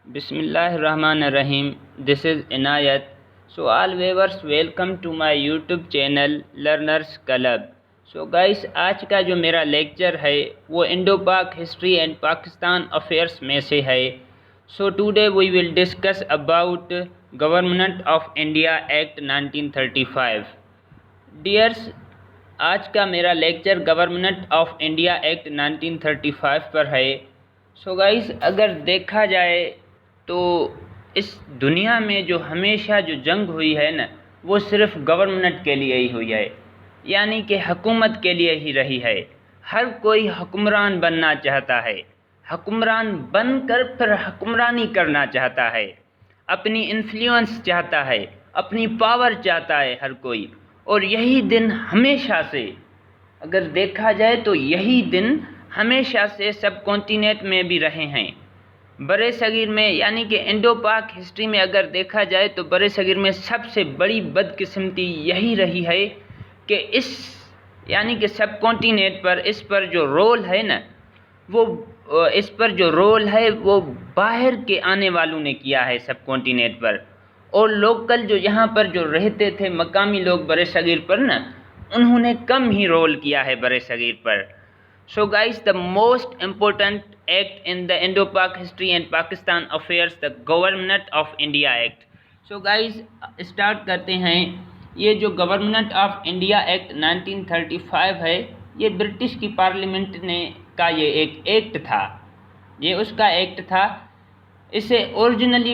Bismillahirrahmanirrahim. This is Inayat. So all viewers welcome to my YouTube channel Learners Club. So guys آج کا جو میرا lecture ہے وہ انڈو پاک ہسٹری اینڈ پاکستان افیئرس میں سے ہے. So today we will discuss about Government of India Act 1935. Dears, آج کا میرا lecture government of India act 1935 پر ہے. سو گائز اگر دیکھا جائے تو اس دنیا میں جو ہمیشہ جو جنگ ہوئی ہے نا وہ صرف گورنمنٹ کے لیے ہی ہوئی ہے، یعنی کہ حکومت کے لیے ہی رہی ہے. ہر کوئی حکمران بننا چاہتا ہے، حکمران بن کر پھر حکمرانی کرنا چاہتا ہے، اپنی انفلوئنس چاہتا ہے، اپنی پاور چاہتا ہے ہر کوئی. اور یہی دن ہمیشہ سے اگر دیکھا جائے تو یہی دن ہمیشہ سے سب کانٹیننٹ میں بھی رہے ہیں. برے صغیر میں یعنی کہ انڈو پاک ہسٹری میں اگر دیکھا جائے تو برے صغیر میں سب سے بڑی بدقسمتی یہی رہی ہے کہ اس یعنی کہ سب کانٹیننٹ پر اس پر جو رول ہے نا وہ باہر کے آنے والوں نے کیا ہے سب کانٹیننٹ پر. اور لوکل جو یہاں پر جو رہتے تھے مقامی لوگ برے صغیر پر نا انہوں نے کم ہی رول کیا ہے برے صغیر پر. So guys, the most important act in the Indo-Pak history and Pakistan affairs, the Government of India Act. So guys, start کرتے ہیں. یہ جو گورنمنٹ آف انڈیا ایکٹ 1935 ہے یہ برٹش کی پارلیمنٹ نے کا یہ ایک ایکٹ تھا، یہ اس کا ایکٹ تھا. اسے اوریجنلی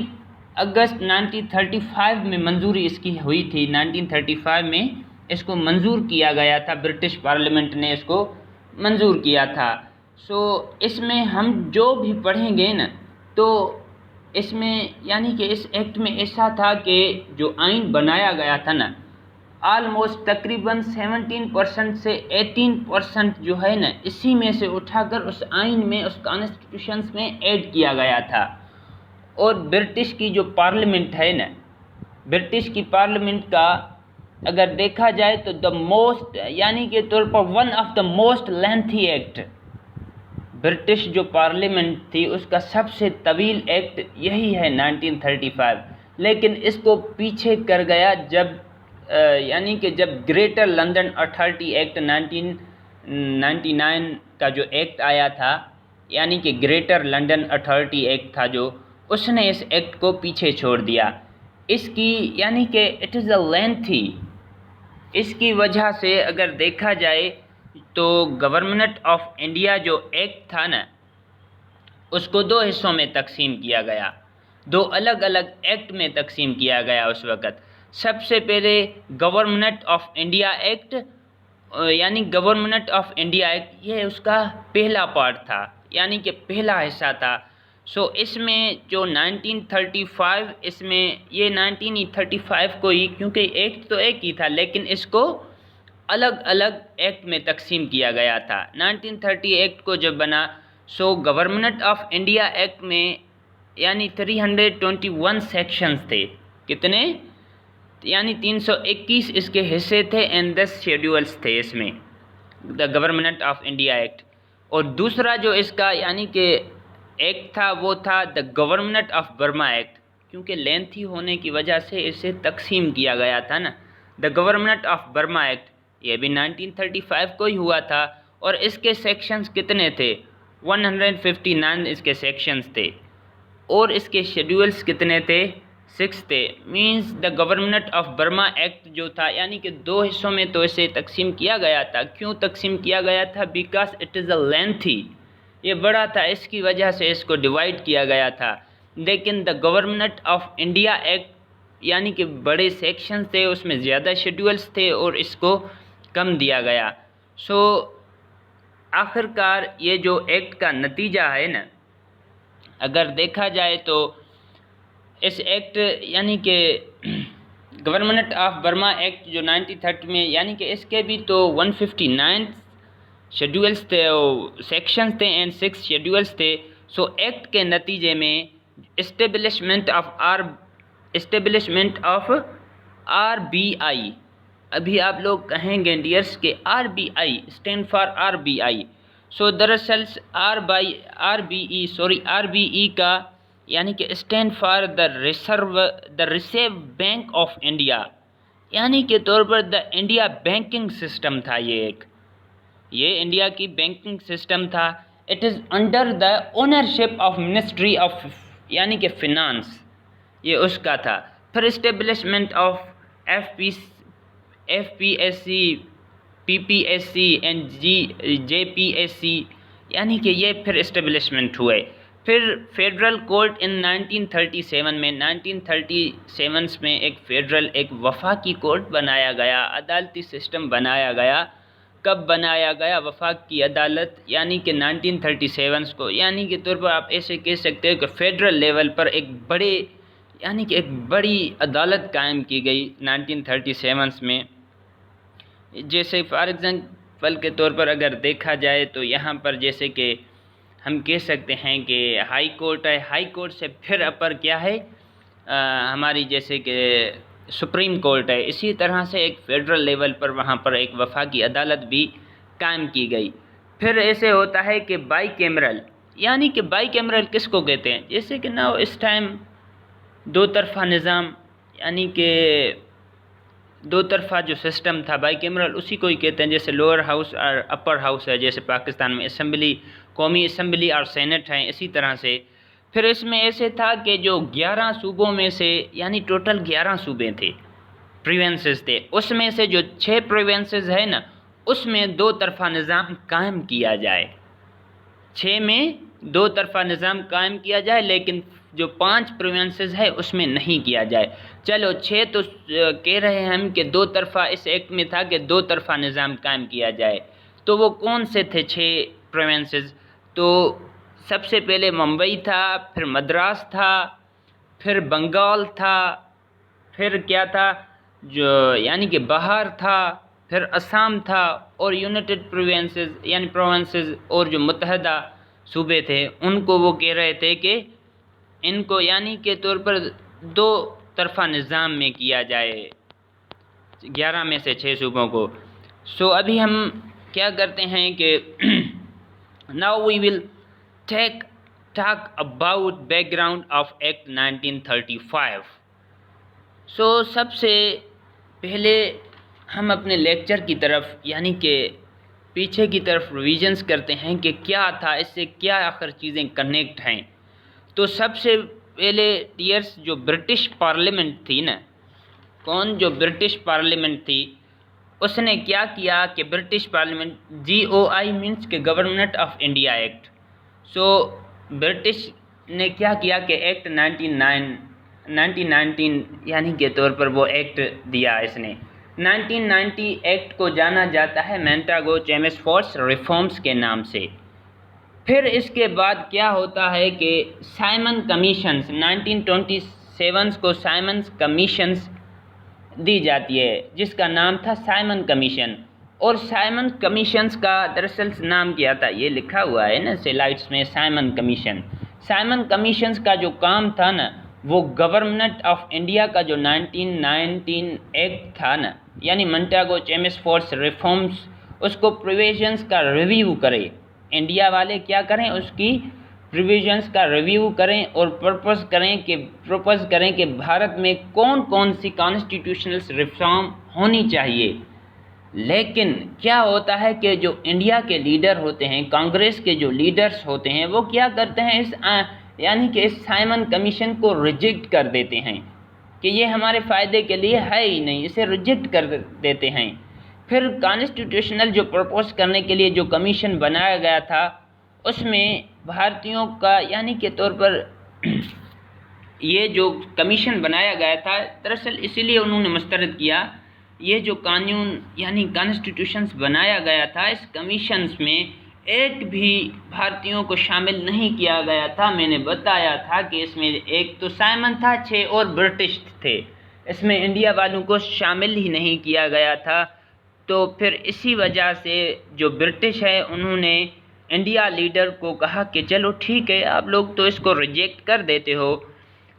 اگست 1935 میں منظوری اس کی ہوئی تھی. 1935 میں اس کو منظور کیا گیا تھا، برٹش پارلیمنٹ نے اس کو منظور کیا تھا. سو اس میں ہم جو بھی پڑھیں گے نا تو اس میں یعنی کہ اس ایکٹ میں ایسا تھا کہ جو آئین بنایا گیا تھا نا آلموسٹ تقریباً 17% سے 18% جو ہے نا اسی میں سے اٹھا کر اس آئین میں اس کانسٹیٹیوشنز میں ایڈ کیا گیا تھا. اور برٹش کی جو پارلیمنٹ ہے نا برٹش کی پارلیمنٹ کا اگر دیکھا جائے تو دا موسٹ یعنی کہ طور پر one of the most lengthy act British جو پارلیمنٹ تھی اس کا سب سے طویل ایکٹ یہی ہے 1935. لیکن اس کو پیچھے کر گیا جب یعنی کہ جب گریٹر لندن اتھارٹی ایکٹ 1999 کا جو ایکٹ آیا تھا یعنی کہ گریٹر لندن اتھارٹی ایکٹ تھا جو اس نے اس ایکٹ کو پیچھے چھوڑ دیا. اس کی یعنی کہ اٹ از اے لینتھی، اس کی وجہ سے اگر دیکھا جائے تو گورنمنٹ آف انڈیا جو ایکٹ تھا نا اس کو دو حصوں میں تقسیم کیا گیا، دو الگ الگ ایکٹ میں تقسیم کیا گیا اس وقت. سب سے پہلے گورنمنٹ آف انڈیا ایکٹ یعنی گورنمنٹ آف انڈیا ایکٹ یہ اس کا پہلا پارٹ تھا یعنی کہ پہلا حصہ تھا. سو اس میں جو 1935 اس میں یہ 1935 کو ہی کیونکہ ایکٹ تو ایک ہی تھا لیکن اس کو الگ الگ ایکٹ میں تقسیم کیا گیا تھا. 1930 ایکٹ کو جب بنا سو گورنمنٹ آف انڈیا ایکٹ میں یعنی 321 سیکشنز تھے. کتنے؟ یعنی 321 اس کے حصے تھے اینڈ 10 شیڈولز تھے اس میں دا گورنمنٹ آف انڈیا ایکٹ. اور دوسرا جو اس کا یعنی کہ ایکٹ تھا وہ تھا دا گورنمنٹ آف برما ایکٹ، کیونکہ لینتھی ہونے کی وجہ سے اسے تقسیم کیا گیا تھا نا. دا گورنمنٹ آف برما ایکٹ یہ بھی 1935 کو ہی ہوا تھا. اور اس کے سیکشنز کتنے تھے؟ 159 اس کے سیکشنز تھے اور اس کے شیڈولز کتنے تھے؟ 6 تھے. Means the government of Burma act جو تھا یعنی کہ دو حصوں میں تو اسے تقسیم کیا گیا تھا. کیوں تقسیم کیا گیا تھا؟ Because it is a lengthy, یہ بڑا تھا اس کی وجہ سے اس کو ڈیوائڈ کیا گیا تھا. لیکن دا گورنمنٹ آف انڈیا ایکٹ یعنی کہ بڑے سیکشنز تھے اس میں زیادہ شیڈولز تھے اور اس کو کم دیا گیا. سو آخر کار یہ جو ایکٹ کا نتیجہ ہے نا اگر دیکھا جائے تو اس ایکٹ یعنی کہ گورنمنٹ آف برما ایکٹ جو 1930 میں یعنی کہ اس کے بھی تو 159 شیڈولز تھے سیکشنز تھے اینڈ 6 شیڈولز تھے. سو ایکٹ کے نتیجے میں establishment of R B I. ابھی آپ لوگ کہیں گے ڈیئرس کہ R B I stand for R B I. So دراصل آر بی ای کا یعنی کہ stand for the reserve bank of India, یعنی کے طور پر دا انڈیا بینکنگ سسٹم تھا یہ انڈیا کی بینکنگ سسٹم تھا. It is under the ownership of ministry of یعنی کہ فنانس، یہ اس کا تھا. پھر establishment of F P S C, P P S C and J P S C, یعنی کہ یہ پھر اسٹیبلشمنٹ ہوئے. پھر فیڈرل کورٹ ان 1937 میں 1937 میں ایک وفاقی کورٹ بنایا گیا، عدالتی سسٹم بنایا گیا. کب بنایا گیا وفاق کی عدالت؟ یعنی کہ 1937 کو، یعنی کہ طور پر آپ ایسے کہہ سکتے ہو کہ فیڈرل لیول پر ایک بڑی عدالت قائم کی گئی 1937 میں. جیسے فار ایگزامپل کے طور پر اگر دیکھا جائے تو یہاں پر جیسے کہ ہم کہہ سکتے ہیں کہ ہائی کورٹ ہے، ہائی کورٹ سے پھر اپر کیا ہے ہماری جیسے کہ سپریم کورٹ ہے. اسی طرح سے ایک فیڈرل لیول پر وہاں پر ایک وفاقی عدالت بھی قائم کی گئی. پھر ایسے ہوتا ہے کہ بائی کیمرل، یعنی کہ بائی کیمرل کس کو کہتے ہیں؟ جیسے کہ نا اس ٹائم دو طرفہ نظام، یعنی کہ دو طرفہ جو سسٹم تھا بائی کیمرل، اسی کو ہی کہتے ہیں. جیسے لوور ہاؤس اور اپر ہاؤس ہے، جیسے پاکستان میں اسمبلی، قومی اسمبلی اور سینٹ ہیں، اسی طرح سے. پھر اس میں ایسے تھا کہ جو 11 صوبوں میں سے، یعنی ٹوٹل 11 صوبے تھے، پروونسز تھے، اس میں سے جو 6 پروونسز ہے نا، اس میں دو طرفہ نظام قائم کیا جائے. 6 میں دو طرفہ نظام قائم کیا جائے، لیکن جو 5 پروونسز ہے اس میں نہیں کیا جائے. چلو 6 تو کہہ رہے ہیں ہم کہ دو طرفہ، اس ایکٹ میں تھا کہ دو طرفہ نظام قائم کیا جائے. تو وہ کون سے تھے 6 پروونسز؟ تو سب سے پہلے ممبئی تھا، پھر مدراس تھا، پھر بنگال تھا، پھر کیا تھا جو یعنی کہ بہار تھا، پھر اسام تھا، اور یونائٹڈ پروونسز یعنی پروونسز اور جو متحدہ صوبے تھے ان کو وہ کہہ رہے تھے کہ ان کو یعنی کے طور پر دو طرفہ نظام میں کیا جائے 11 میں سے 6 صوبوں کو. سو ابھی ہم کیا کرتے ہیں کہ now we will talk about background of Act 1935. سو سب سے پہلے ہم اپنے لیکچر کی طرف یعنی کہ پیچھے کی طرف ریویژنز کرتے ہیں کہ کیا تھا، اس سے کیا آخر چیزیں کنیکٹ ہیں. تو سب سے پہلے ڈیئرس جو برٹش پارلیمنٹ تھی نا، کون؟ جو برٹش پارلیمنٹ تھی، اس نے کیا کیا کہ برٹش پارلیمنٹ GOI مینس کہ government of India act. So British نے کیا کیا کہ ایکٹ 1919 یعنی کے طور پر وہ ایکٹ دیا. اس نے 1990 ایکٹ کو جانا جاتا ہے مینٹاگو چیمسفورڈ ریفارمز کے نام سے. پھر اس کے بعد کیا ہوتا ہے کہ سائمن کمیشنز 1927 کو سائمنز کمیشنز دی جاتی ہے، جس کا نام تھا سائمن کمیشن. اور سائمن کمیشنز کا دراصل نام کیا تھا، یہ لکھا ہوا ہے نا سلائڈس میں، سائمن کمیشن. سائمن کمیشنز کا جو کام تھا نا، وہ گورنمنٹ آف انڈیا کا جو 1919 ایکٹ تھا نا، یعنی مینٹاگو چیمسفورڈ ریفارمز، اس کو پروویژنز کا ریویو کرے. انڈیا والے کیا کریں؟ اس کی پروویژنز کا ریویو کریں اور پرپوز کریں کہ بھارت میں کون کون سی کانسٹیٹیوشنل ریفارم ہونی چاہیے. لیکن کیا ہوتا ہے کہ جو انڈیا کے لیڈر ہوتے ہیں، کانگریس کے جو لیڈرز ہوتے ہیں، وہ کیا کرتے ہیں یعنی کہ اس سائمن کمیشن کو ریجیکٹ کر دیتے ہیں کہ یہ ہمارے فائدے کے لیے ہے ہی نہیں، اسے ریجیکٹ کر دیتے ہیں. پھر کانسٹیٹیوشنل جو پرپوز کرنے کے لیے جو کمیشن بنایا گیا تھا، اس میں بھارتیوں کا یعنی کے طور پر یہ جو کمیشن بنایا گیا تھا، دراصل اسی لیے انہوں نے مسترد کیا. یہ جو قانون یعنی کانسٹیٹیوشنز بنایا گیا تھا، اس کمیشنز میں ایک بھی بھارتیوں کو شامل نہیں کیا گیا تھا. میں نے بتایا تھا کہ اس میں ایک تو سائمن تھا، 6 اور برٹش تھے، اس میں انڈیا والوں کو شامل ہی نہیں کیا گیا تھا. تو پھر اسی وجہ سے جو برٹش ہے انہوں نے انڈیا لیڈر کو کہا کہ چلو ٹھیک ہے، آپ لوگ تو اس کو ریجیکٹ کر دیتے ہو.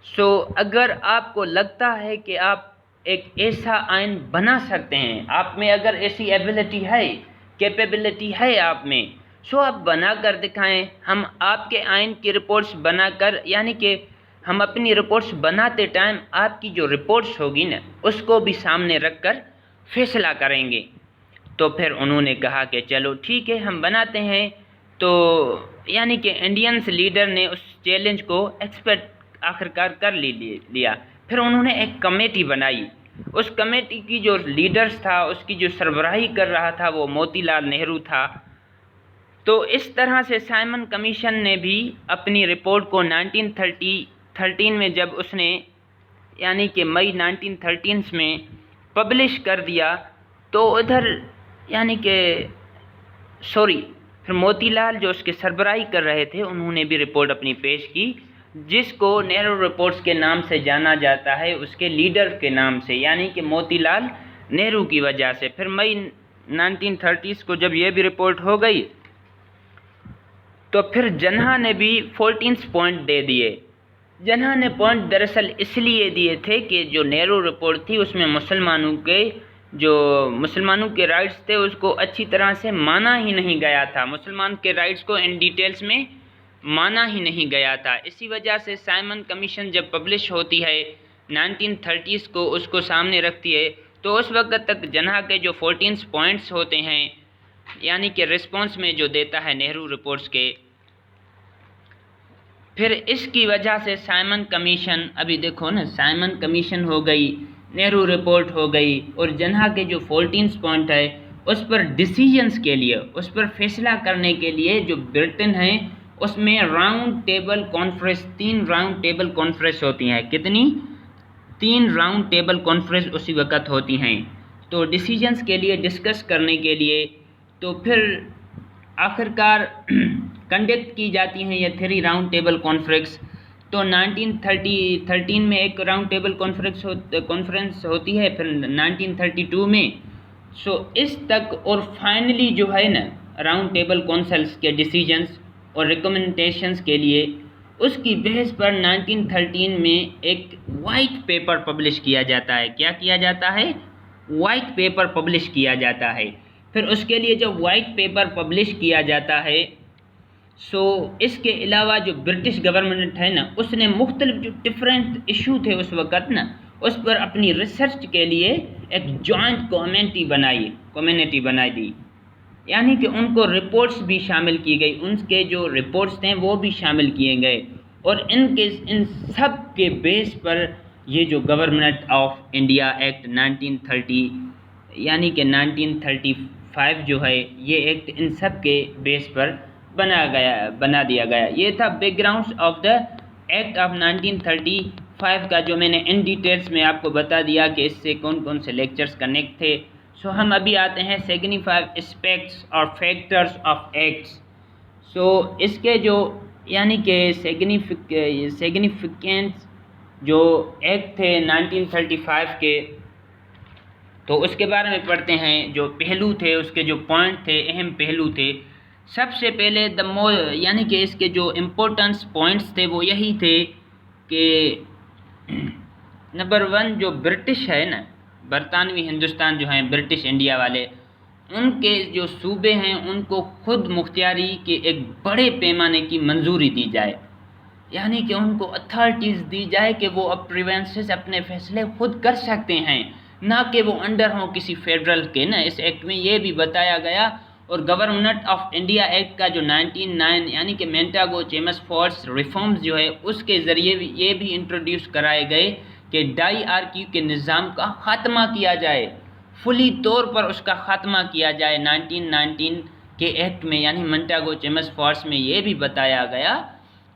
سو اگر آپ کو لگتا ہے کہ آپ ایک ایسا آئین بنا سکتے ہیں، آپ میں اگر ایسی ایبلٹی ہے، کیپیبلٹی ہے آپ میں، سو آپ بنا کر دکھائیں. ہم آپ کے آئین کی رپورٹس بنا کر یعنی کہ ہم اپنی رپورٹس بناتے ٹائم آپ کی جو رپورٹس ہوگی نا اس کو بھی سامنے رکھ کر فیصلہ کریں گے۔ تو پھر انہوں نے کہا کہ چلو ٹھیک ہے ہم بناتے ہیں۔ تو یعنی کہ انڈینس لیڈر نے اس چیلنج کو ایکسپیکٹ آخرکار کر لیا۔ پھر انہوں نے ایک کمیٹی بنائی۔ اس کمیٹی کی جو لیڈرز تھا، اس کی جو سربراہی کر رہا تھا وہ موتی لال نہرو تھا۔ تو اس طرح سے سائمن کمیشن نے بھی اپنی رپورٹ کو 1913 میں جب اس نے یعنی کہ مئی 1913 میں پبلش کر دیا تو ادھر یعنی کہ پھر موتی لال جو اس کے سربراہی کر رہے تھے انہوں نے بھی رپورٹ اپنی پیش کی، جس کو نہرو رپورٹس کے نام سے جانا جاتا ہے، اس کے لیڈر کے نام سے، یعنی کہ موتی لال نہرو کی وجہ سے۔ پھر مئی 1930 کو جب یہ بھی رپورٹ ہو گئی تو پھر جناح نے بھی 14 پوائنٹ دے دیے۔ جناح نے پوائنٹ دراصل اس لیے دیے تھے کہ جو نہرو رپورٹ تھی اس میں مسلمانوں کے رائٹس تھے اس کو اچھی طرح سے مانا ہی نہیں گیا تھا، مسلمان کے رائٹس کو ان ڈیٹیلز میں مانا ہی نہیں گیا تھا۔ اسی وجہ سے سائمن کمیشن جب پبلش ہوتی ہے 1930 کو، اس کو سامنے رکھتی ہے تو اس وقت تک جناح کے جو 14 پوائنٹس ہوتے ہیں یعنی کہ رسپانس میں جو دیتا ہے نہرو رپورٹس کے، پھر اس کی وجہ سے سائمن کمیشن، ابھی دیکھو نا، سائمن کمیشن ہو گئی، نہرو رپورٹ ہو گئی، اور جناح کے جو 14 پوائنٹ ہے اس پر ڈیسیجنز کے لیے، اس پر فیصلہ کرنے کے لیے جو برٹن ہے اس میں round table conference, 3 round table conference ہوتی ہیں۔ کتنی؟ 3 راؤنڈ ٹیبل کانفرنس اسی وقت ہوتی ہیں، تو ڈیسیجنز کے لیے ڈسکس کرنے کے لیے۔ تو پھر آخرکار کنڈکٹ کی جاتی ہیں یہ 3 راؤنڈ ٹیبل کانفرنس۔ تو 1913 میں ایک راؤنڈ ٹیبل کانفرنس ہوتی ہے، پھر 1932 میں اس تک، اور فائنلی جو ہے نا راؤنڈ ٹیبل کونسلز کے ڈیسیجنز اور ریکمنڈیشنز کے لیے اس کی بحث پر 1913 میں ایک وائٹ پیپر پبلش کیا جاتا ہے۔ کیا کیا جاتا ہے؟ وائٹ پیپر پبلش کیا جاتا ہے۔ پھر اس کے لیے جب وائٹ پیپر پبلش کیا جاتا ہے اس کے علاوہ جو برٹش گورنمنٹ ہے نا اس نے مختلف جو ڈفرینٹ ایشو تھے اس وقت نا اس پر اپنی ریسرچ کے لیے ایک جوائنٹ کمیونٹی بنائی دی، یعنی کہ ان کو رپورٹس بھی شامل کی گئی، ان کے جو رپورٹس تھے وہ بھی شامل کیے گئے، اور ان سب کے بیس پر یہ جو گورنمنٹ آف انڈیا ایکٹ 1930 یعنی کہ 1935 جو ہے یہ ایکٹ ان سب کے بیس پر بنا دیا گیا۔ یہ تھا back grounds of the act of 1935 کا، جو میں نے ان ڈیٹیلز میں آپ کو بتا دیا کہ اس سے کون کون سے لیکچرز کنیکٹ تھے۔ ہم ابھی آتے ہیں سگنیفائنگ اسپیکٹس اور فیکٹرز آف ایکٹس۔ اس کے جو یعنی کہ سگنیفیکنس جو ایکٹ تھے 1935 کے، تو اس کے بارے میں پڑھتے ہیں۔ جو پہلو تھے، اس کے جو پوائنٹ تھے، اہم پہلو تھے، سب سے پہلے یعنی کہ اس کے جو امپورٹنس پوائنٹس تھے وہ یہی تھے کہ نمبر 1 جو برٹش ہے نا، برطانوی ہندوستان جو ہیں، برٹش انڈیا والے، ان کے جو صوبے ہیں ان کو خود مختاری کے ایک بڑے پیمانے کی منظوری دی جائے، یعنی کہ ان کو اتھارٹیز دی جائے کہ وہ اپنے فیصلے خود کر سکتے ہیں، نہ کہ وہ انڈر ہوں کسی فیڈرل کے نا۔ اس ایکٹ میں یہ بھی بتایا گیا، اور گورنمنٹ آف انڈیا ایکٹ کا جو 1909 یعنی کہ مینٹاگو چیمسفورڈ ریفارمز جو ہے اس کے ذریعے بھی یہ بھی انٹروڈیوس کرائے گئے کہ ڈائی آرکی کے نظام کا خاتمہ کیا جائے، فلی طور پر اس کا خاتمہ کیا جائے۔ 1919 کے ایکٹ میں یعنی مینٹاگو چیمسفورڈ میں یہ بھی بتایا گیا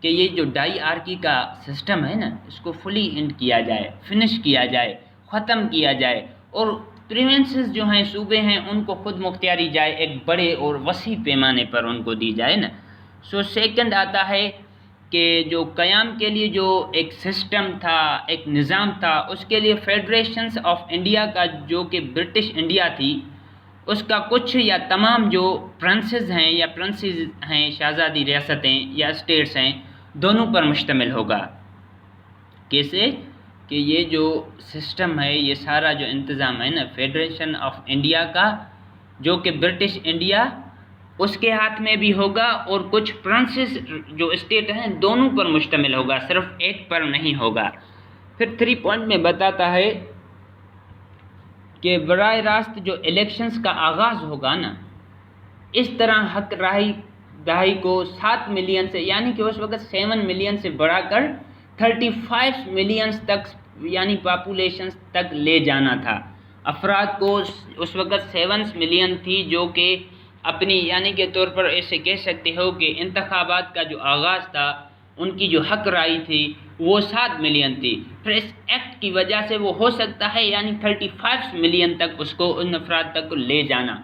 کہ یہ جو ڈائی آرکی کا سسٹم ہے نا اس کو فلی اینڈ کیا جائے، فنش کیا جائے، ختم کیا جائے، اور پروونسز جو ہیں، صوبے ہیں، ان کو خود مختاری جائے، ایک بڑے اور وسیع پیمانے پر ان کو دی جائے نا۔ سیکنڈ آتا ہے کہ جو قیام کے لیے جو ایک سسٹم تھا، ایک نظام تھا، اس کے لیے فیڈریشنز آف انڈیا کا جو کہ برٹش انڈیا تھی اس کا کچھ یا تمام جو پرنسز ہیں شہزادی ریاستیں یا اسٹیٹس ہیں، دونوں پر مشتمل ہوگا۔ کیسے کہ یہ جو سسٹم ہے، یہ سارا جو انتظام ہے نا فیڈریشن آف انڈیا کا، جو کہ برٹش انڈیا اس کے ہاتھ میں بھی ہوگا اور کچھ پرنسز جو اسٹیٹ ہیں دونوں پر مشتمل ہوگا، صرف ایک پر نہیں ہوگا۔ پھر 3 پوائنٹ میں بتاتا ہے کہ براہ راست جو الیکشنز کا آغاز ہوگا نا، اس طرح حق رائے دہی کو 7 ملین سے، یعنی کہ اس وقت 7 ملین سے بڑھا کر 35 ملین تک، یعنی پاپولیشن تک لے جانا تھا۔ افراد کو اس وقت 7 ملین تھی جو کہ اپنی، یعنی کے طور پر ایسے کہہ سکتے ہو کہ انتخابات کا جو آغاز تھا ان کی جو حق رائے تھی وہ 7 ملین تھی۔ پھر اس ایکٹ کی وجہ سے وہ ہو سکتا ہے یعنی 35 ملین تک اس کو، ان افراد تک کو لے جانا۔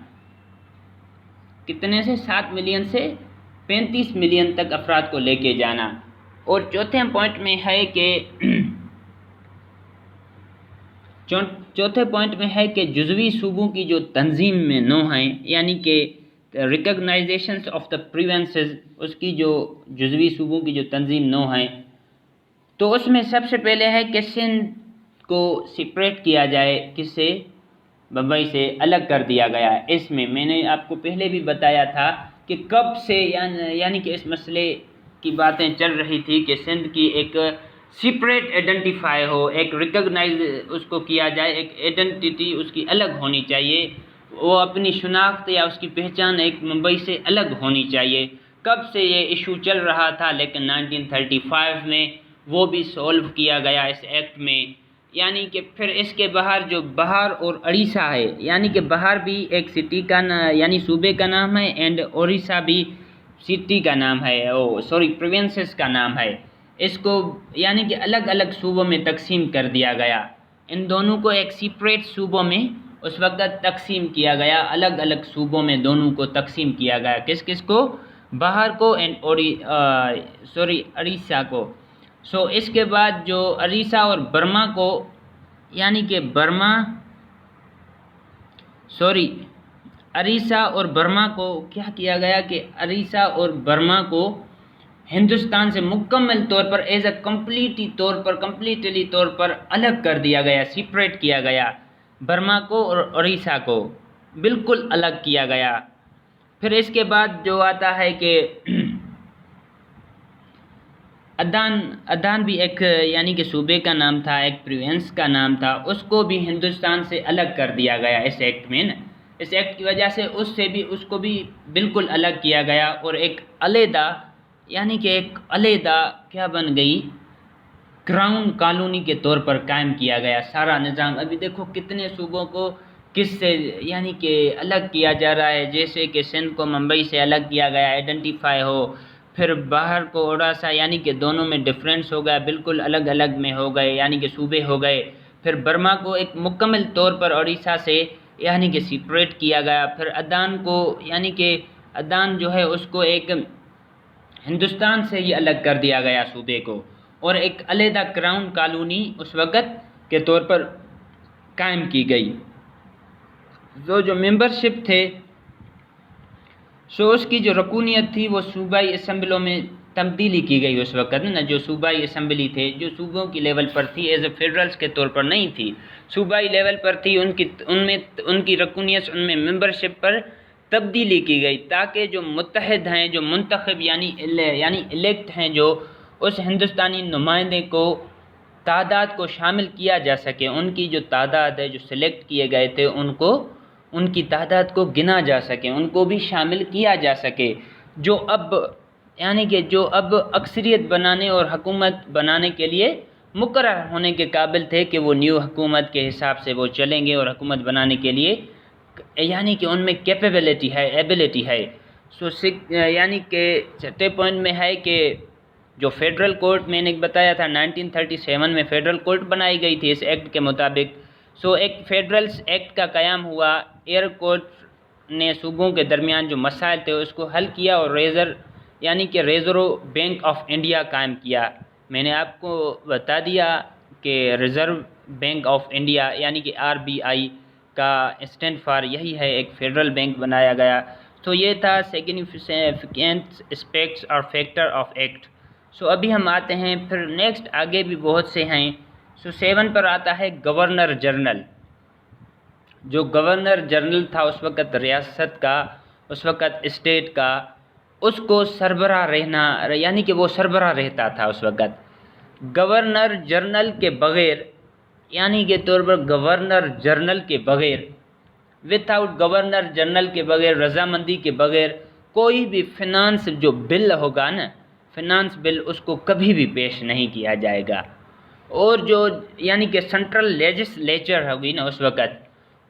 کتنے سے؟ 7 ملین سے 35 ملین تک افراد کو لے کے جانا۔ اور چوتھے پوائنٹ میں ہے کہ جزوی صوبوں کی جو تنظیم میں نو ہیں، یعنی کہ ریکگنائزیشنز آف دا پروونسز، اس کی جو جزوی صوبوں کی جو تنظیم نو ہیں، تو اس میں سب سے پہلے ہے کہ سندھ کو سپریٹ کیا جائے، کس سے؟ بمبئی سے الگ کر دیا گیا۔ اس میں نے آپ کو پہلے بھی بتایا تھا کہ کب سے، یعنی کہ اس مسئلے کی باتیں چل رہی تھی کہ سندھ کی ایک سپریٹ آئیڈینٹیفائی ہو، ایک ریکگنائز اس کو کیا جائے، ایک آئیڈینٹی اس کی الگ ہونی چاہیے، وہ اپنی شناخت یا اس کی پہچان ایک ممبئی سے الگ ہونی چاہیے۔ کب سے یہ ایشو چل رہا تھا، لیکن 1935 میں وہ بھی سولو کیا گیا اس ایکٹ میں۔ یعنی کہ پھر اس کے باہر جو بہار اور اڑیسہ ہے، یعنی کہ بہار بھی ایک سٹی کا یعنی صوبے کا نام ہے، اینڈ اڑیسہ بھی سٹی کا نام ہے، پروونسز کا نام ہے۔ اس کو یعنی کہ الگ الگ صوبوں میں تقسیم کر دیا گیا۔ ان دونوں کو ایک سپریٹ صوبوں میں اس وقت تقسیم کیا گیا، الگ الگ صوبوں میں دونوں کو تقسیم کیا گیا۔ کس کس کو؟ بہار کو اینڈ اڑیسہ کو۔ اس کے بعد جو اڑیسہ اور برما کو، یعنی کہ اڑیسہ اور برما کو کیا کیا گیا کہ اڑیسہ اور برما کو ہندوستان سے مکمل طور پر ایز اے کمپلیٹلی طور پر الگ کر دیا گیا، سپریٹ کیا گیا۔ برما کو اور اڑیسہ کو بالکل الگ کیا گیا۔ پھر اس کے بعد جو آتا ہے کہ ادان بھی ایک، یعنی کہ صوبے کا نام تھا، ایک پروونس کا نام تھا، اس کو بھی ہندوستان سے الگ کر دیا گیا اس ایکٹ میں نا۔ اس ایکٹ کی وجہ سے اس کو بھی بالکل الگ کیا گیا اور ایک علیحدہ، یعنی کہ ایک علیحدہ کیا بن گئی، کراؤن کالونی کے طور پر قائم کیا گیا سارا نظام۔ ابھی دیکھو کتنے صوبوں کو کس سے یعنی کہ الگ کیا جا رہا ہے، جیسے کہ سندھ کو ممبئی سے الگ کیا گیا، آئیڈینٹیفائی ہو۔ پھر باہر کو اڑیسہ، یعنی کہ دونوں میں ڈفرینس ہو گیا، بالکل الگ الگ میں ہو گئے، یعنی کہ صوبے ہو گئے۔ پھر برما کو ایک مکمل طور پر اڑیسہ سے یعنی کہ سپریٹ کیا گیا۔ پھر ادان کو، یعنی کہ ادان جو ہے اس کو ایک ہندوستان سے ہی الگ کر دیا گیا صوبے کو، اور ایک علیحدہ کراؤن کالونی اس وقت کے طور پر قائم کی گئی۔ جو ممبرشپ تھے، اس کی جو رکونیت تھی وہ صوبائی اسمبلیوں میں تبدیلی کی گئی اس وقت نا۔ جو صوبائی اسمبلی تھے جو صوبوں کی لیول پر تھی، ایز اے فیڈرلز کے طور پر نہیں تھی، صوبائی لیول پر تھی، ان کی رکونیت، ان میں ممبرشپ پر تبدیلی کی گئی تاکہ جو متحد ہیں، جو منتخب یعنی الیکٹ ہیں، جو اس ہندوستانی نمائندے کو تعداد کو شامل کیا جا سکے، ان کی جو تعداد ہے، جو سلیکٹ کیے گئے تھے، ان کی تعداد کو گنا جا سکے، ان کو بھی شامل کیا جا سکے، جو اب اکثریت بنانے اور حکومت بنانے کے لیے مقرر ہونے کے قابل تھے کہ وہ نیو حکومت کے حساب سے وہ چلیں گے اور حکومت بنانے کے لیے یعنی کہ ان میں کیپیبلٹی ہے، ایبلٹی ہے۔ یعنی کہ چھٹے پوائنٹ میں ہے کہ جو فیڈرل کورٹ میں نے بتایا تھا 1937 میں فیڈرل کورٹ بنائی گئی تھی اس ایکٹ کے مطابق۔ ایک فیڈرلز ایکٹ کا قیام ہوا، ایئر کورٹ نے صوبوں کے درمیان جو مسائل تھے اس کو حل کیا اور ریزرو بینک آف انڈیا قائم کیا۔ میں نے آپ کو بتا دیا کہ ریزرو بینک آف انڈیا یعنی کہ RBI کا اسٹینڈ فار یہی ہے، ایک فیڈرل بینک بنایا گیا۔ یہ تھا سگنیفیکنٹ اسپیکٹس اور فیکٹر آف ایکٹ۔ ابھی ہم آتے ہیں پھر نیکسٹ، آگے بھی بہت سے ہیں۔ 7 پر آتا ہے گورنر جنرل۔ جو گورنر جنرل تھا اس وقت ریاست کا، اس وقت اسٹیٹ کا، اس کو سربراہ رہنا، یعنی کہ وہ سربراہ رہتا تھا اس وقت گورنر جنرل کے بغیر، یعنی کہ طور پر گورنر جنرل کے بغیر، ود آؤٹ گورنر جنرل کے بغیر، رضامندی کے بغیر کوئی بھی فنانس جو بل ہوگا نا، فنانس بل، اس کو کبھی بھی پیش نہیں کیا جائے گا۔ اور جو یعنی کہ سینٹرل لیجسلیچر ہوگی نا اس وقت،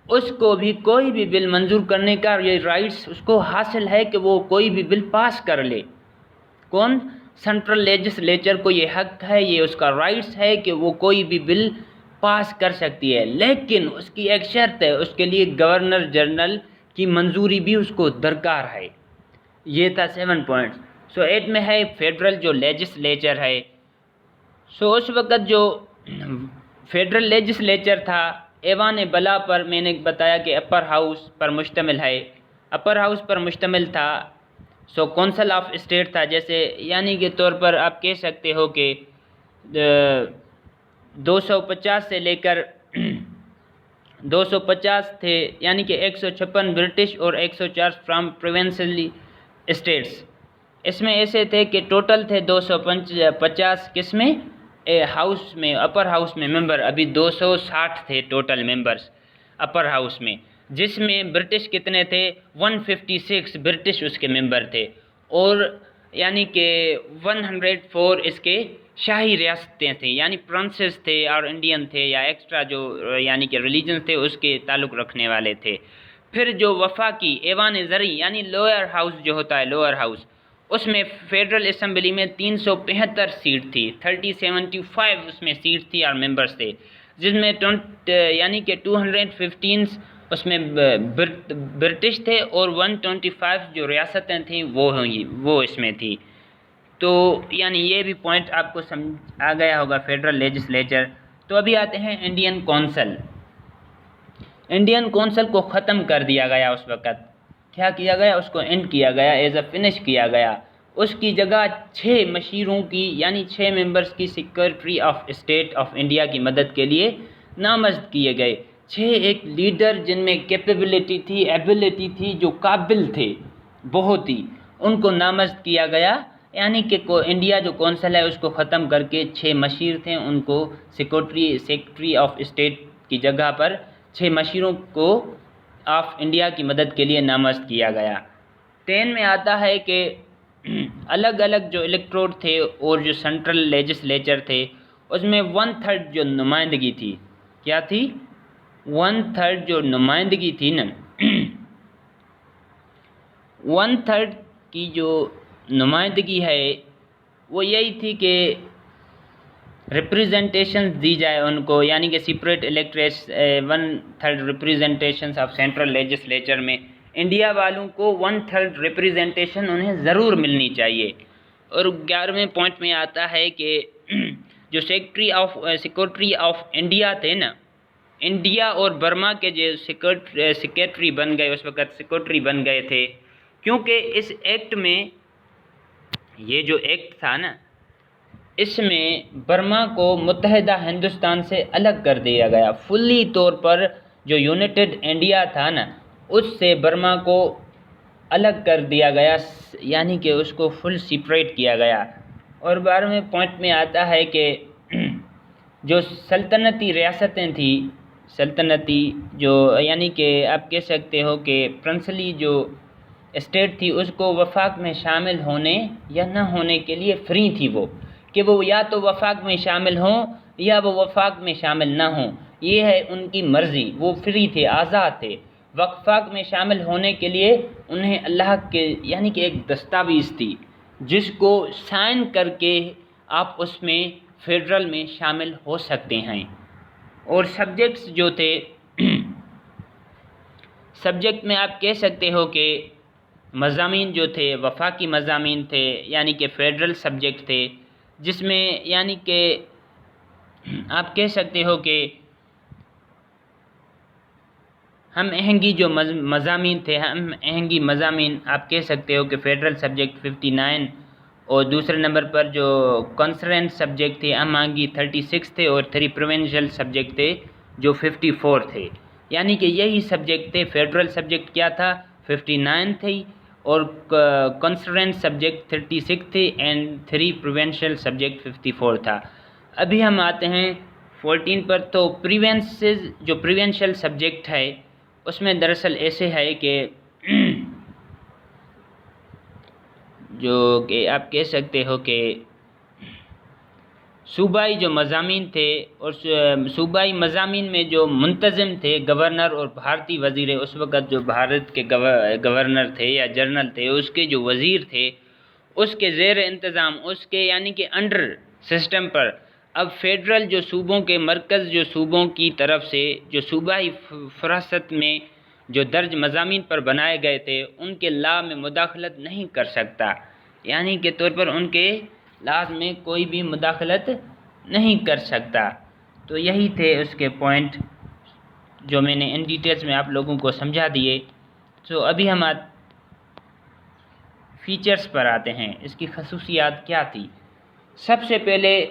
اس کو بھی کوئی بھی بل منظور کرنے کا یہ رائٹس اس کو حاصل ہے کہ وہ کوئی بھی بل پاس کر لے۔ کون؟ سینٹرل لیجسلیچر کو یہ حق ہے، یہ اس کا رائٹس ہے کہ وہ کوئی بھی بل پاس کر سکتی ہے، لیکن اس کی ایک شرط ہے، اس کے لیے گورنر جنرل کی منظوری بھی اس کو درکار ہے۔ یہ تھا 7 پوائنٹس۔ 8 میں ہے فیڈرل جو لیجسلیچر ہے۔ اس وقت جو فیڈرل لیجسلیچر تھا، ایوان بلا پر میں نے بتایا کہ اپر ہاؤس پر مشتمل ہے، اپر ہاؤس پر مشتمل تھا۔ کونسل آف اسٹیٹ تھا، جیسے یعنی کے طور پر آپ کہہ سکتے ہو کہ 250 سے لے کر 250 تھے، یعنی کہ 156 برٹش اور 104 فرام پروونشلی اسٹیٹس۔ اس میں ایسے تھے کہ ٹوٹل تھے 250 کس میں ہاؤس میں، اپر ہاؤس میں ممبر، ابھی 260 تھے ٹوٹل ممبرز اپر ہاؤس میں، جس میں برٹش کتنے تھے؟ 156 برٹش اس کے ممبر تھے، اور یعنی کہ 104 اس کے شاہی ریاستیں تھیں، یعنی پرنسز تھے اور انڈین تھے، یا ایکسٹرا جو یعنی کہ ریلیجنز تھے اس کے تعلق رکھنے والے تھے۔ پھر جو وفاقی ایوان زرعی یعنی لوئر ہاؤس جو ہوتا ہے، لوئر ہاؤس، اس میں فیڈرل اسمبلی میں 375 سیٹ تھی، 75 اس میں سیٹ تھی اور ممبرز تھے، جس میں یعنی کہ 215 اس میں برٹش تھے، اور 125 جو ریاستیں تھیں وہ اس میں تھی۔ تو یعنی یہ بھی پوائنٹ آپ کو سمجھ آ گیا ہوگا فیڈرل لیجسلیچر۔ تو ابھی آتے ہیں انڈین کونسل۔ انڈین کونسل کو ختم کر دیا گیا اس وقت، کیا کیا گیا؟ اس کو اینڈ کیا گیا، ایز اے فنش کیا گیا۔ اس کی جگہ 6 مشیروں کی یعنی 6 ممبرز کی secretary of state of India کی مدد کے لیے نامزد کیے گئے۔ 6 ایک لیڈر جن میں کیپیبلٹی تھی، ایبلٹی تھی، جو قابل تھے بہت ہی، ان کو نامزد کیا گیا، یعنی کہ انڈیا جو کونسل ہے اس کو ختم کر کے 6 مشیر تھے ان کو سیکرٹری آف اسٹیٹ کی جگہ پر 6 مشیروں کو آف انڈیا کی مدد کے لیے نامزد کیا گیا۔ 10 میں آتا ہے کہ الگ الگ جو الیکٹروڈ تھے اور جو سینٹرل لیجسلیچر تھے، اس میں 1/3 جو نمائندگی تھی، کیا تھی؟ 1/3 جو نمائندگی تھی نا 1/3 کی جو نمائندگی ہے وہ یہی تھی کہ ریپریزنٹیشنز دی جائے ان کو، یعنی کہ سپریٹ الیکٹریٹس 1/3 ریپریزنٹیشنز آف سینٹرل لیجسلیچر میں انڈیا والوں کو 1/3 ریپریزنٹیشن انہیں ضرور ملنی چاہیے۔ اور 11ویں پوائنٹ میں آتا ہے کہ جو سیکرٹری آف انڈیا تھے نا، انڈیا اور برما کے جو سیکرٹری بن گئے اس وقت، سیکرٹری بن گئے تھے، کیونکہ اس ایکٹ میں، یہ جو ایکٹ تھا نا، اس میں برما کو متحدہ ہندوستان سے الگ کر دیا گیا، فلی طور پر جو یونائٹڈ انڈیا تھا نا اس سے برما کو الگ کر دیا گیا، یعنی کہ اس کو فل سپریٹ کیا گیا۔ اور 12ویں پوائنٹ میں آتا ہے کہ جو سلطنتی ریاستیں تھیں، سلطنتی جو یعنی کہ آپ کہہ سکتے ہو کہ پرنسلی جو اسٹیٹ تھی، اس کو وفاق میں شامل ہونے یا نہ ہونے کے لیے فری تھی، وہ کہ وہ یا تو وفاق میں شامل ہوں یا وہ وفاق میں شامل نہ ہوں، یہ ہے ان کی مرضی، وہ فری تھے، آزاد تھے۔ وفاق میں شامل ہونے کے لیے انہیں اللہ کے یعنی کہ ایک دستاویز تھی جس کو سائن کر کے آپ اس میں فیڈرل میں شامل ہو سکتے ہیں۔ اور سبجیکٹس جو تھے، سبجیکٹ میں آپ کہہ سکتے ہو کہ مضامین جو تھے وفاقی مضامین تھے، یعنی کہ فیڈرل سبجیکٹ تھے، جس میں یعنی کہ آپ کہہ سکتے ہو کہ ہم آہنگی جو مضامین تھے، ہم آہنگی مضامین آپ کہہ سکتے ہو کہ فیڈرل سبجیکٹ 59، اور دوسرے نمبر پر جو کنسرنٹ سبجیکٹ تھے ہم آہنگی 36 تھے، اور 3 پروونشل سبجیکٹ تھے جو 54 تھے، یعنی کہ یہی سبجیکٹ تھے۔ فیڈرل سبجیکٹ کیا تھا؟ 59 تھی اور کنسرنٹ سبجیکٹ 36 تھے اینڈ 3 پریونشل سبجیکٹ 54 تھا۔ ابھی ہم آتے ہیں 14 پر۔ تو جو پریونشل سبجیکٹ ہے اس میں دراصل ایسے ہے کہ جو کہ آپ کہہ سکتے ہو کہ صوبائی جو مضامین تھے اور صوبائی مضامین میں جو منتظم تھے گورنر اور بھارتی وزیر، اس وقت جو بھارت کے گورنر تھے یا جنرل تھے، اس کے جو وزیر تھے اس کے زیر انتظام، اس کے یعنی کہ انڈر سسٹم پر اب فیڈرل جو صوبوں کے مرکز جو صوبوں کی طرف سے جو صوبائی فراست میں جو درج مضامین پر بنائے گئے تھے ان کے لا میں مداخلت نہیں کر سکتا، یعنی کہ طور پر ان کے لاز میں کوئی بھی مداخلت نہیں کر سکتا۔ تو یہی تھے اس کے پوائنٹ جو میں نے ان ڈیٹیلز میں آپ لوگوں کو سمجھا دیے۔ تو ابھی ہم فیچرز پر آتے ہیں، اس کی خصوصیات کیا تھی۔ سب سے پہلے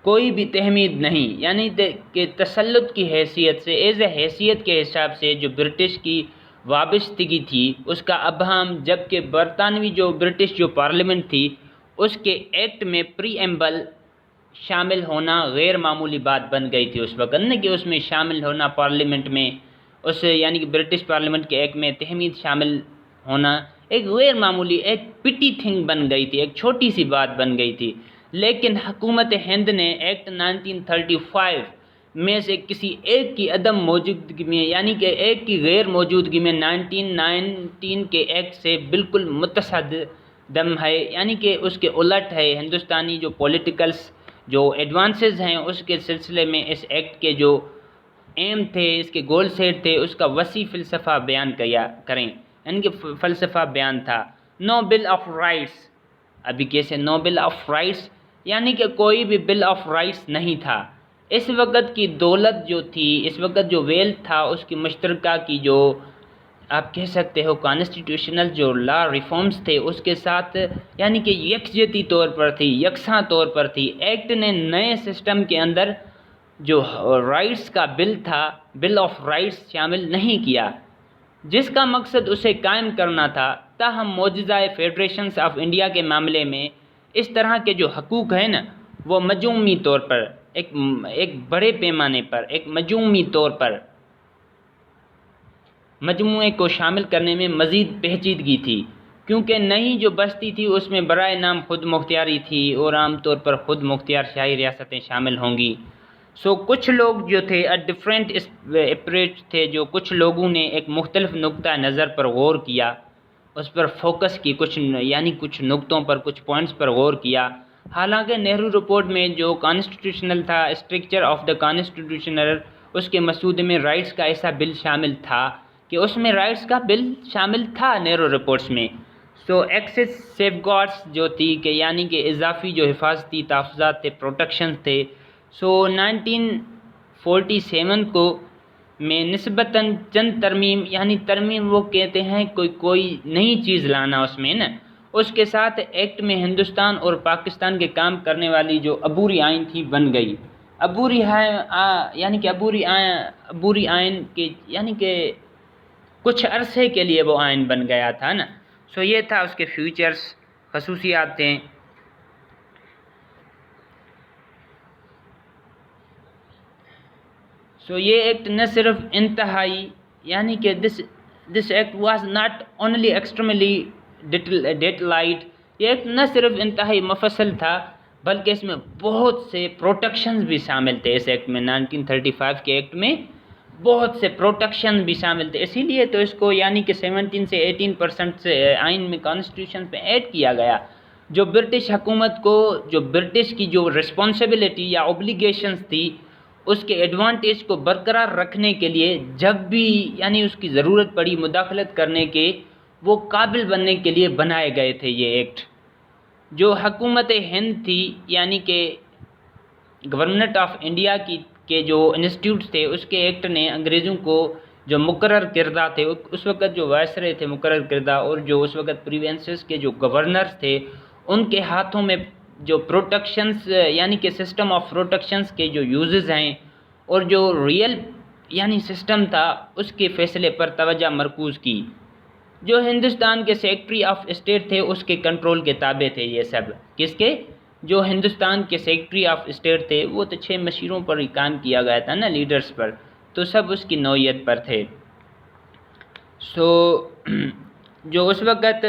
کوئی بھی تحمید نہیں، یعنی کہ تسلط کی حیثیت سے ایز اے حیثیت کے حساب سے جو برٹش کی وابستگی تھی اس کا ابہام، جبکہ برطانوی جو برٹش جو پارلیمنٹ تھی اس کے ایکٹ میں پری ایمبل شامل ہونا غیر معمولی بات بن گئی تھی اس وقت، نہ کہ اس میں شامل ہونا پارلیمنٹ میں اس یعنی کہ برٹش پارلیمنٹ کے ایکٹ میں تحمید شامل ہونا ایک غیر معمولی ایک پٹی تھنگ بن گئی تھی، ایک چھوٹی سی بات بن گئی تھی۔ لیکن حکومت ہند نے ایکٹ 1935 میں سے کسی ایک کی عدم موجودگی میں یعنی کہ ایک کی غیر موجودگی میں 1919 کے ایکٹ سے بالکل متصادم ہے، یعنی کہ اس کے الٹ ہے۔ ہندوستانی جو پولیٹیکلس جو ایڈوانسز ہیں اس کے سلسلے میں اس ایکٹ کے جو ایم تھے، اس کے گول سیٹ تھے، اس کا وسیع فلسفہ بیان کریں، یعنی کہ فلسفہ بیان تھا۔ نو بل آف رائٹس، ابھی کیسے نو بل آف رائٹس، یعنی کہ کوئی بھی بل آف رائٹس نہیں تھا۔ اس وقت کی دولت جو تھی، اس وقت جو ویلتھ تھا، اس کی مشترکہ کی جو آپ کہہ سکتے ہو کانسٹیٹیوشنل جو لا ریفارمز تھے اس کے ساتھ یعنی کہ یکجہتی طور پر تھی، یکساں طور پر تھی۔ ایکٹ نے نئے سسٹم کے اندر جو رائٹس کا بل تھا، بل آف رائٹس شامل نہیں کیا، جس کا مقصد اسے قائم کرنا تھا۔ تاہم موجودہ فیڈریشنز آف انڈیا کے معاملے میں اس طرح کے جو حقوق ہیں نا وہ مجموعی طور پر ایک بڑے پیمانے پر ایک مجموعی طور پر مجموعے کو شامل کرنے میں مزید پیچیدگی تھی، کیونکہ نئی جو بستی تھی اس میں برائے نام خود مختاری تھی اور عام طور پر خود مختار شاہی ریاستیں شامل ہوں گی۔ کچھ لوگ جو تھے ڈفرینٹ اپروچ تھے، جو کچھ لوگوں نے ایک مختلف نقطہ نظر پر غور کیا، اس پر فوکس کی، کچھ نقطوں پر کچھ پوائنٹس پر غور کیا۔ حالانکہ نہرو رپورٹ میں جو کانسٹیٹیوشنل تھا، اسٹرکچر آف دا کانسٹیٹیوشنل، اس کے مسودے میں رائٹس کا ایسا بل شامل تھا کہ اس میں رائٹس کا بل شامل تھا نہرو رپورٹس میں۔ ایکسس سیف گارڈس جو تھی کہ یعنی کہ اضافی جو حفاظتی تحفظات تھے، پروٹیکشن تھے۔ 1947 کو میں نسبتاً چند ترمیم، یعنی ترمیم وہ کہتے ہیں کوئی نئی چیز لانا اس میں نا، اس کے ساتھ ایکٹ میں ہندوستان اور پاکستان کے کام کرنے والی جو عبوری آئین تھی بن گئی۔ عبوری آئین کے یعنی کہ کچھ عرصے کے لیے وہ آئین بن گیا تھا نا۔ یہ تھا اس کے فیچرز، خصوصیات تھیں۔ یہ ایکٹ نہ صرف انتہائی یعنی کہ this act was not only extremely detailed, یہ ایک نہ صرف انتہائی مفصل تھا بلکہ اس میں بہت سے پروٹیکشنز بھی شامل تھے۔ اس ایکٹ میں 1935 کے ایکٹ میں بہت سے پروٹیکشن بھی شامل تھے، اسی لیے تو اس کو یعنی کہ 17 سے 18% سے آئین میں کانسٹیٹیوشن پہ ایڈ کیا گیا، جو برٹش حکومت کو جو برٹش کی جو رسپانسبلٹی یا اوبلیگیشنز تھی اس کے ایڈوانٹیج کو برقرار رکھنے کے لیے جب بھی یعنی اس کی ضرورت پڑی مداخلت کرنے کے وہ قابل بننے کے لیے بنائے گئے تھے۔ یہ ایکٹ جو حکومت ہند تھی یعنی کہ گورنمنٹ آف انڈیا کے جو انسٹیٹیوٹس تھے، اس کے ایکٹ نے انگریزوں کو جو مقرر کردہ تھے، اس وقت جو وائسرے تھے مقرر کردہ، اور جو اس وقت پریونسز کے جو گورنرز تھے ان کے ہاتھوں میں جو پروٹیکشنز یعنی کہ سسٹم آف پروٹیکشنز کے جو یوزز ہیں اور جو ریئل یعنی سسٹم تھا اس کے فیصلے پر توجہ مرکوز کی. جو ہندوستان کے سیکرٹری آف اسٹیٹ تھے اس کے کنٹرول کے تابع تھے یہ سب. کس کے؟ جو ہندوستان کے سیکرٹری آف اسٹیٹ تھے وہ تو 6 مشیروں پر ہی کام کیا گیا تھا نا، لیڈرز پر، تو سب اس کی نوعیت پر تھے. جو اس وقت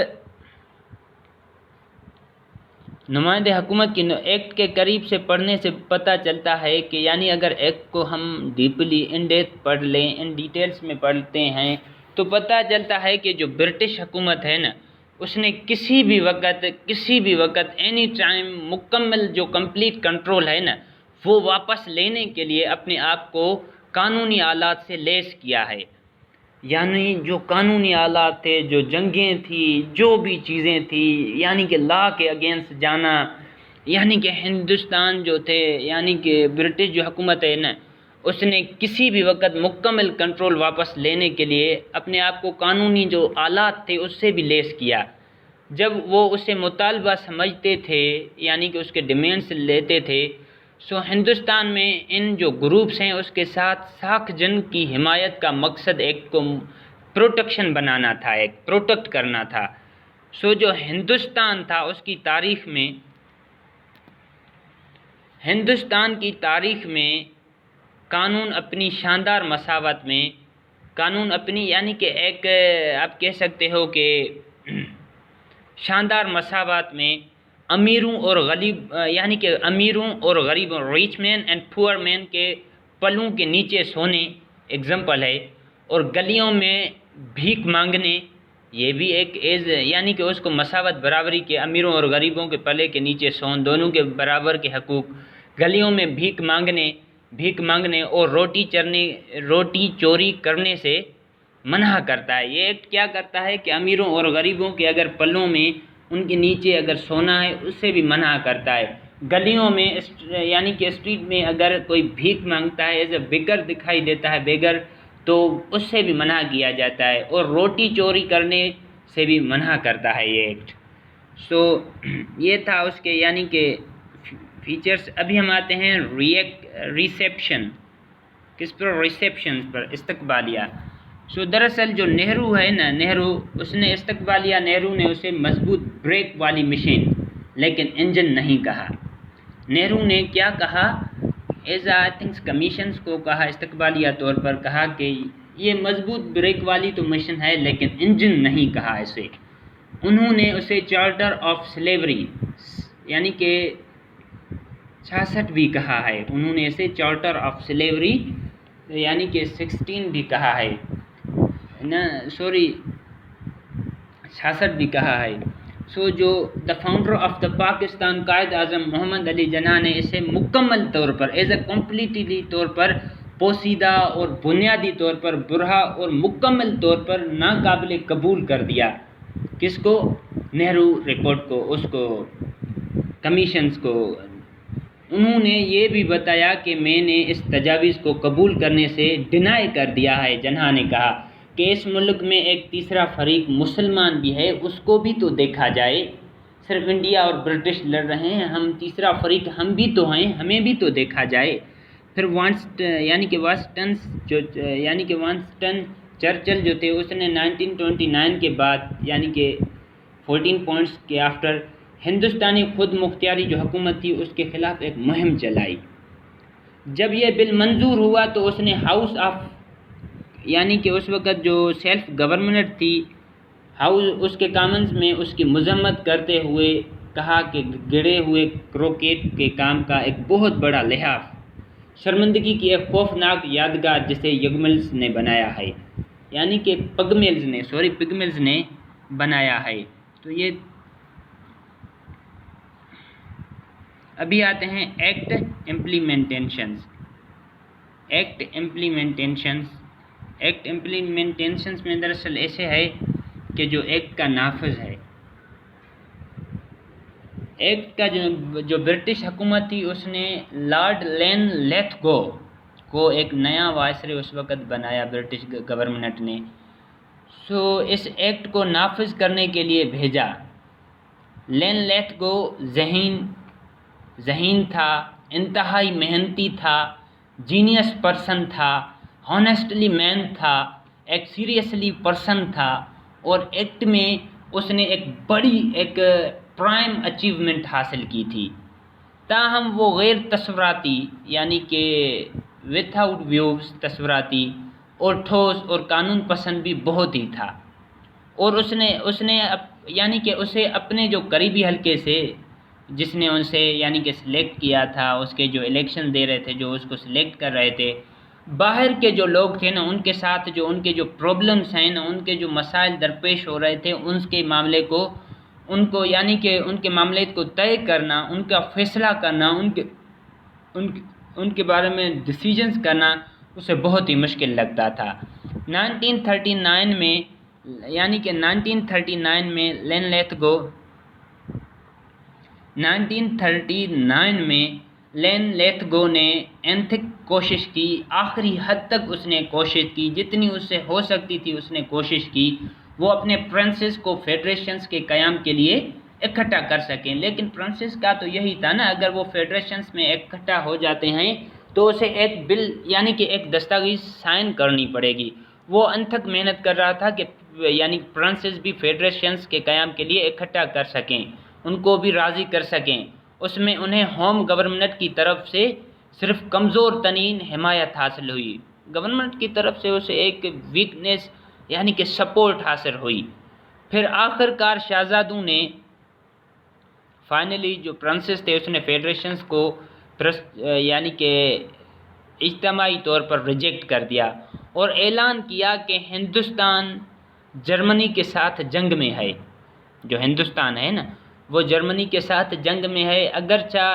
نمائندے حکومت کی ایکٹ کے قریب سے پڑھنے سے پتہ چلتا ہے کہ یعنی اگر ایکٹ کو ہم ڈیپلی ان ڈیپتھ پڑھ لیں، ان ڈیٹیلز میں پڑھتے ہیں تو پتہ چلتا ہے کہ جو برٹش حکومت ہے نا اس نے کسی بھی وقت اینی ٹائم مکمل جو کمپلیٹ کنٹرول ہے نا وہ واپس لینے کے لیے اپنے آپ کو قانونی آلات سے لیس کیا ہے. یعنی جو قانونی آلات تھے، جو جنگیں تھیں، جو بھی چیزیں تھیں، یعنی کہ لا کے اگینسٹ جانا، یعنی کہ ہندوستان جو تھے یعنی کہ برٹش جو حکومت ہے نا اس نے کسی بھی وقت مکمل کنٹرول واپس لینے کے لیے اپنے آپ کو قانونی جو آلات تھے اس سے بھی لیس کیا. جب وہ اسے مطالبہ سمجھتے تھے یعنی کہ اس کے ڈیمانڈس لیتے تھے، سو ہندوستان میں ان جو گروپس ہیں اس کے ساتھ ساکھ جنگ کی حمایت کا مقصد ایک کو پروٹیکشن بنانا تھا، ایک پروٹیکٹ کرنا تھا. سو جو ہندوستان تھا اس کی تاریخ میں، ہندوستان کی تاریخ میں قانون اپنی شاندار مساوات میں، قانون اپنی یعنی کہ ایک آپ کہہ سکتے ہو کہ شاندار مساوات میں امیروں اور غریب یعنی کہ امیروں اور غریبوں، ریچ مین اینڈ پور مین کے پلوں کے نیچے سونے ایگزامپل ہے، اور گلیوں میں بھیک مانگنے یہ بھی ایک یعنی کہ اس کو مساوات برابری کے امیروں اور غریبوں کے پلے کے نیچے سون، دونوں کے برابر کے حقوق. گلیوں میں بھیک مانگنے اور روٹی چوری کرنے سے منع کرتا ہے. یہ ایکٹ کیا کرتا ہے کہ امیروں اور غریبوں کے اگر پلوں میں ان کے نیچے اگر سونا ہے اس سے بھی منع کرتا ہے. گلیوں میں یعنی کہ اسٹریٹ میں اگر کوئی بھیک مانگتا ہے ایز اے بیگر دکھائی دیتا ہے بیگر، تو اس سے بھی منع کیا جاتا ہے، اور روٹی چوری کرنے سے بھی منع کرتا ہے یہ ایکٹ. سو یہ تھا اس کے یعنی کہ فیچرز. ابھی ہم آتے ہیں ریسیپشن. کس پر؟ ریسیپشن پر، استقبالیہ. سو دراصل جو نہرو ہے نا، اس نے استقبالیہ، نہرو نے اسے مضبوط بریک والی مشین لیکن انجن نہیں کہا. نہرو نے کیا کہا؟ ایز آئی تھنکس کمیشنز کو کہا، استقبالیہ طور پر کہا کہ یہ مضبوط بریک والی تو مشین ہے لیکن انجن نہیں کہا اسے. انہوں نے اسے چارٹر آف سلیوری یعنی کہ 66 بھی کہا ہے. انہوں نے اسے چارٹر آف سلیوری یعنی کہ 16 بھی کہا ہے نا، 66 بھی کہا ہے. سو جو the founder of the Pakistan Quaid Azam محمد علی جناح نے اسے مکمل طور پر ایز اے کمپلیٹلی طور پر پوشیدہ اور بنیادی طور پر برہا اور مکمل طور پر ناقابل قبول کر دیا. کس کو؟ نہرو رپورٹ کو، اس کو کمیشنز کو. انہوں نے یہ بھی بتایا کہ میں نے اس تجاویز کو قبول کرنے سے ڈینائی کر دیا ہے. جناح نے کہا کہ اس ملک میں ایک تیسرا فریق مسلمان بھی ہے، اس کو بھی تو دیکھا جائے. صرف انڈیا اور برٹش لڑ رہے ہیں، ہم تیسرا فریق ہم بھی تو ہیں، ہمیں بھی تو دیکھا جائے. پھر وانسٹن چرچل جو تھے اس نے 1929 کے بعد یعنی کہ 14 پوائنٹس کے آفٹر ہندوستانی خود مختاری جو حکومت تھی اس کے خلاف ایک مہم چلائی. جب یہ بل منظور ہوا تو اس نے ہاؤس آف یعنی کہ اس وقت جو سیلف گورنمنٹ تھی ہاؤس، اس کے کامنز میں اس کی مذمت کرتے ہوئے کہا کہ گڑے ہوئے کروکیٹ کے کام کا ایک بہت بڑا لحاظ، شرمندگی کی ایک خوفناک یادگار جسے یگملز نے بنایا ہے، یعنی کہ پگملز نے بنایا ہے. تو یہ ابھی آتے ہیں ایکٹ امپلیمنٹیشنز میں دراصل ایسے ہے کہ جو ایکٹ کا نافذ ہے. ایکٹ کا جو برٹش حکومت تھی اس نے لارڈ لین لیتھگو کو ایک نیا وائسرے اس وقت بنایا برٹش گورنمنٹ نے. سو اس ایکٹ کو نافذ کرنے کے لیے بھیجا. لین لیتھگو ذہین تھا، انتہائی محنتی تھا، جینیس پرسن تھا، ہانیسٹلی مین تھا، ایک سیریسلی پرسن تھا، اور ایکٹ میں اس نے ایک بڑی ایک پرائم اچیومنٹ حاصل کی تھی۔ تاہم وہ غیر تصوراتی یعنی کہ وتھ آؤٹ ویوز تصوراتی اور ٹھوس اور قانون پسند بھی بہت ہی تھا، اور اس نے یعنی کہ اسے اپنے جو قریبی حلقے سے جس نے ان سے یعنی کہ سلیکٹ کیا تھا، اس کے جو الیکشن دے رہے تھے، جو اس کو سلیکٹ کر رہے تھے، باہر کے جو لوگ تھے نا، ان کے ساتھ جو ان کے جو پرابلمس ہیں نا، ان کے جو مسائل درپیش ہو رہے تھے، ان کے معاملے کو ان کو یعنی کہ ان کے معاملے کو طے کرنا، ان کا فیصلہ کرنا، ان کے بارے میں ڈیسیجنز کرنا اسے بہت ہی مشکل لگتا تھا۔ 1939 میں یعنی کہ 1939 میں لین لیتھگو نے انتھک کوشش کی، آخری حد تک اس نے کوشش کی، جتنی اس سے ہو سکتی تھی اس نے کوشش کی، وہ اپنے پرنسس کو فیڈریشنز کے قیام کے لیے اکٹھا کر سکیں۔ لیکن پرنسس کا تو یہی تھا نا، اگر وہ فیڈریشنز میں اکٹھا ہو جاتے ہیں تو اسے ایک بل یعنی کہ ایک دستاویز سائن کرنی پڑے گی۔ وہ انتھک محنت کر رہا تھا کہ یعنی پرنسس بھی فیڈریشنز کے قیام کے لیے اکٹھا کر سکیں، ان کو بھی راضی کر سکیں۔ اس میں انہیں ہوم گورنمنٹ کی طرف سے صرف کمزور ترین حمایت حاصل ہوئی، گورنمنٹ کی طرف سے اسے ایک ویکنیس یعنی کہ سپورٹ حاصل ہوئی۔ پھر آخر کار شہزادوں نے فائنلی جو پرنسس تھے اس نے فیڈریشنز کو یعنی کہ اجتماعی طور پر ریجیکٹ کر دیا اور اعلان کیا کہ ہندوستان جرمنی کے ساتھ جنگ میں ہے۔ جو ہندوستان ہے نا وہ جرمنی کے ساتھ جنگ میں ہے، اگرچہ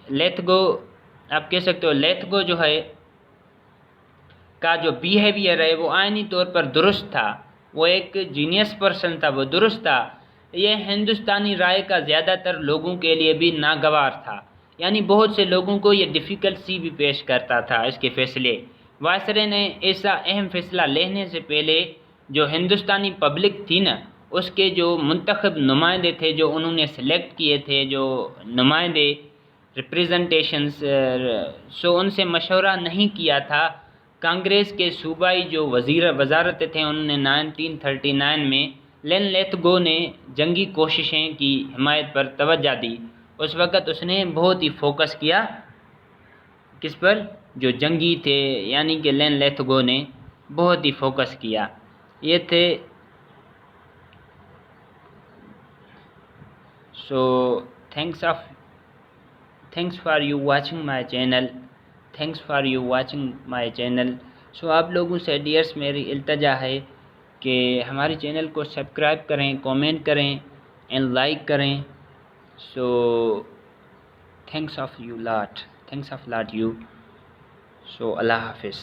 لیتھگو آپ کہہ سکتے ہو، لیتھگو جو ہے کا جو بیہیویئر ہے وہ آئینی طور پر درست تھا، وہ ایک جینیس پرسن تھا، وہ درست تھا، یہ ہندوستانی رائے کا زیادہ تر لوگوں کے لیے بھی ناگوار تھا، یعنی بہت سے لوگوں کو یہ ڈیفیکلٹی بھی پیش کرتا تھا اس کے فیصلے۔ وائسرے نے ایسا اہم فیصلہ لینے سے پہلے جو ہندوستانی پبلک تھی نا، اس کے جو منتخب نمائندے تھے، جو انہوں نے سلیکٹ کیے تھے، جو نمائندے ریپریزنٹیشنز، ان سے مشورہ نہیں کیا تھا۔ کانگریس کے صوبائی جو وزارتیں تھے، انہوں نے 1939 میں لین لیتھگو نے جنگی کوششیں کی حمایت پر توجہ دی۔ اس وقت اس نے بہت ہی فوکس کیا کس پر؟ جو جنگی تھے، یعنی کہ لین لیتھگو نے بہت ہی فوکس کیا۔ یہ تھے thanks for you watching my channel. آپ لوگوں سے ڈیئرس میری التجا ہے کہ ہماری چینل کو سبسکرائب کریں، کامنٹ کریں اینڈ لائک کریں۔ thanks of lot you. اللہ حافظ۔